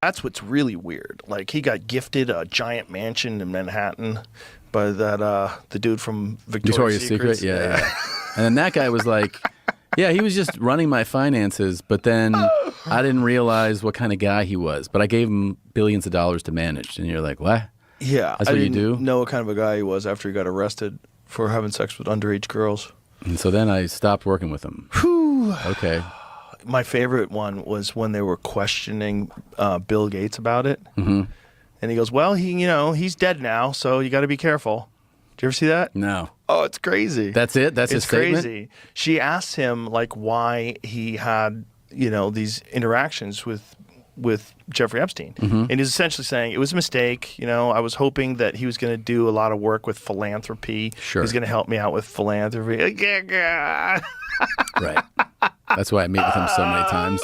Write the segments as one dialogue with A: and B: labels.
A: That's what's really weird. Like, he got gifted a giant mansion in Manhattan by that the dude from Victoria's Secret.
B: Yeah. And then that guy was like, yeah, he was just running my finances, but then I didn't realize what kind of guy he was. But I gave him billions of dollars to manage. And you're like, what?
A: Yeah.
B: That's what you do?
A: Know what kind of a guy he was after he got arrested for having sex with underage girls.
B: And so then I stopped working with him.
A: Whew.
B: Okay.
A: My favorite one was when they were questioning Bill Gates about it.
B: Mm-hmm.
A: And he goes, well, he's dead now, so you got to be careful. Did you ever see that?
B: No.
A: Oh, it's crazy.
B: That's it? That's his statement?
A: It's crazy. She asked him, like, why he had, these interactions with Jeffrey Epstein.
B: Mm-hmm.
A: And he's essentially saying, it was a mistake. I was hoping that he was going to do a lot of work with philanthropy.
B: Sure.
A: He's going to help me out with philanthropy.
B: Right. That's why I meet with him so many times.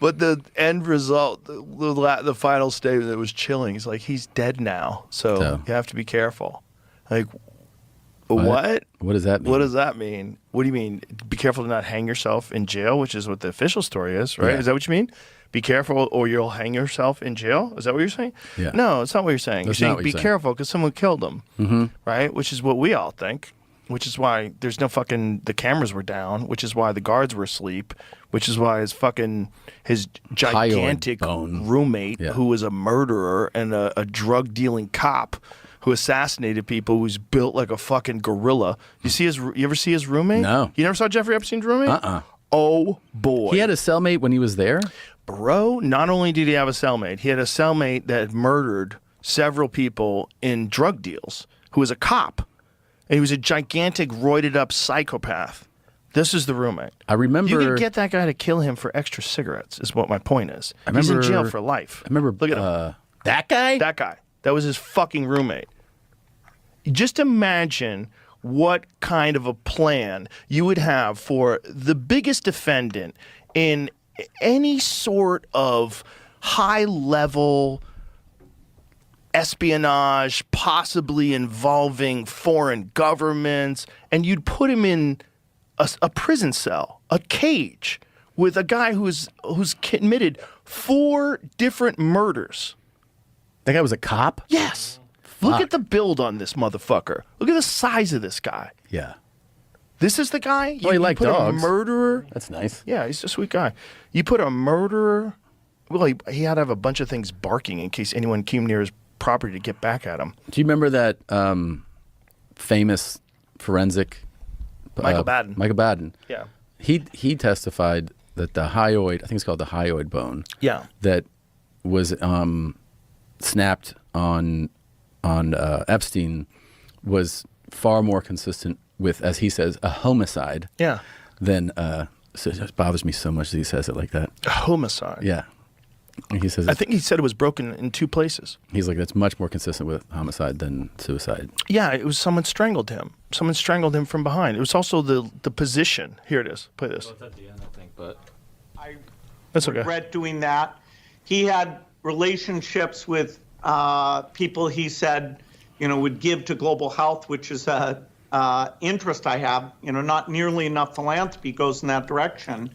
A: But the end result, the final statement that was chilling, is like, he's dead now, so you have to be careful. Like, what?
B: What does that mean?
A: What does that mean? What do you mean? Be careful to not hang yourself in jail, which is what the official story is, right?
B: Yeah.
A: Is that what you mean? Be careful or you'll hang yourself in jail? Is that what you're saying?
B: Yeah.
A: No, it's not what you're saying.
B: That's
A: you're saying
B: not what
A: be
B: you're saying.
A: careful because someone killed him,
B: Mm-hmm.
A: right? Which is what we all think. Which is why there's no fucking, the cameras were down, which is why the guards were asleep, which is why his gigantic roommate, who was a murderer and a drug-dealing cop who assassinated people, who's built like a fucking gorilla. You ever see his roommate?
B: No.
A: You never saw Jeffrey Epstein's roommate?
B: Uh-uh.
A: Oh, boy.
B: He had a cellmate when he was there?
A: Bro, not only did he have a cellmate, he had a cellmate that had murdered several people in drug deals, who was a cop. And he was a gigantic, roided-up psychopath. This is the roommate.
B: I remember...
A: You can get that guy to kill him for extra cigarettes, is what my point is. He's in jail for life.
B: I remember...
A: Look at him.
B: That guy?
A: That guy. That was his fucking roommate. Just imagine what kind of a plan you would have for the biggest defendant in any sort of high-level espionage, possibly involving foreign governments, and you'd put him in a prison cell, a cage, with a guy who's committed 4 different murders.
B: That guy was a cop?
A: Yes.
B: Fuck.
A: Look at the build on this motherfucker. Look at the size of this guy.
B: Yeah.
A: This is the guy?
B: Well, he liked
A: put
B: dogs.
A: A murderer?
B: That's nice.
A: Yeah, he's a sweet guy. You put a murderer... Well, he had to have a bunch of things barking in case anyone came near his property to get back at him.
B: Do you remember that famous forensic...
A: Michael Baden.
B: Michael Baden.
A: Yeah.
B: He testified that the hyoid, I think it's called the hyoid bone,
A: Yeah.
B: that was snapped on Epstein was far more consistent with, as he says, a homicide.
A: Yeah.
B: Than so it just bothers me so much that he says it like that.
A: A homicide.
B: Yeah. And he says
A: I think he said it was broken in 2 places.
B: He's like, that's much more consistent with homicide than suicide.
A: Yeah, it was someone strangled him. Someone strangled him from behind. It was also the position. Here it is. Play this.
C: Well, it's at the end, I think, but
D: I
A: That's okay.
D: regret doing that. He had relationships with people he said, would give to global health, which is a interest I have. Not nearly enough philanthropy goes in that direction.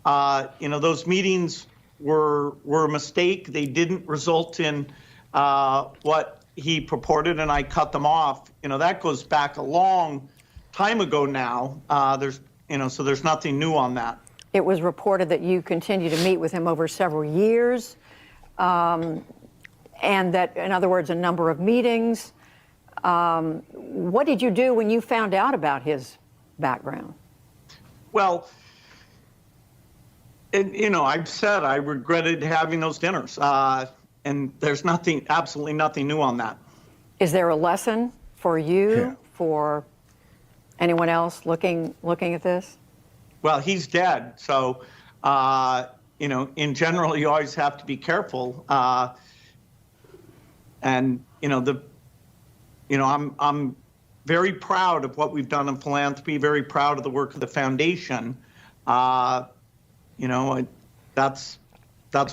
D: Those meetings were a mistake. They didn't result in what he purported, and I cut them off. That goes back a long time ago now. So there's nothing new on that.
E: It was reported that you continued to meet with him over several years, and that, in other words, a number of meetings. What did you do when you found out about his background?
D: Well, I've said I regretted having those dinners, and there's absolutely nothing new on that.
E: Is there a lesson for you, for anyone else looking at this?
D: Well, he's dead, so in general, you always have to be careful. I'm very proud of what we've done in philanthropy. Very proud of the work of the foundation. That's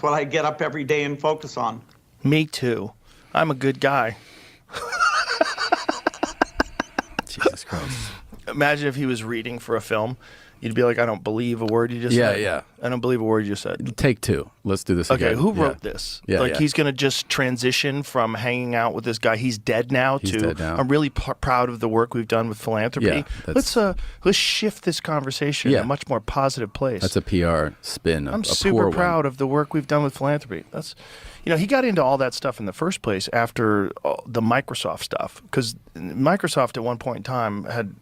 D: what I get up every day and focus on.
A: Me too. I'm a good guy.
B: Jesus Christ.
A: Imagine if he was reading for a film. You'd be like, I don't believe a word you just said.
B: Yeah.
A: I don't believe a word you just said.
B: Take 2. let's do this
A: Okay,
B: again.
A: who wrote this?
B: Yeah,
A: like
B: yeah.
A: he's going to just transition from hanging out with this guy. He's dead now,
B: He's
A: too.
B: dead now.
A: I'm really proud of the work we've done with philanthropy.
B: Yeah,
A: let's shift this conversation in a much more positive place.
B: That's a PR spin.
A: I'm
B: a
A: super
B: poor
A: proud of the work we've done with philanthropy. That's, he got into all that stuff in the first place after the Microsoft stuff, because Microsoft at one point in time had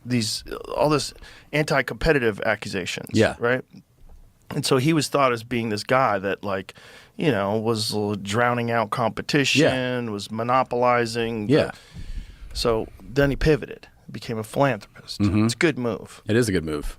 A: all this anti-competitive accusations.
B: Yeah.
A: Right. And so he was thought as being this guy that, like, was drowning out competition, was monopolizing.
B: Yeah.
A: So then he pivoted, became a philanthropist. It's a good move.
B: It is a good move.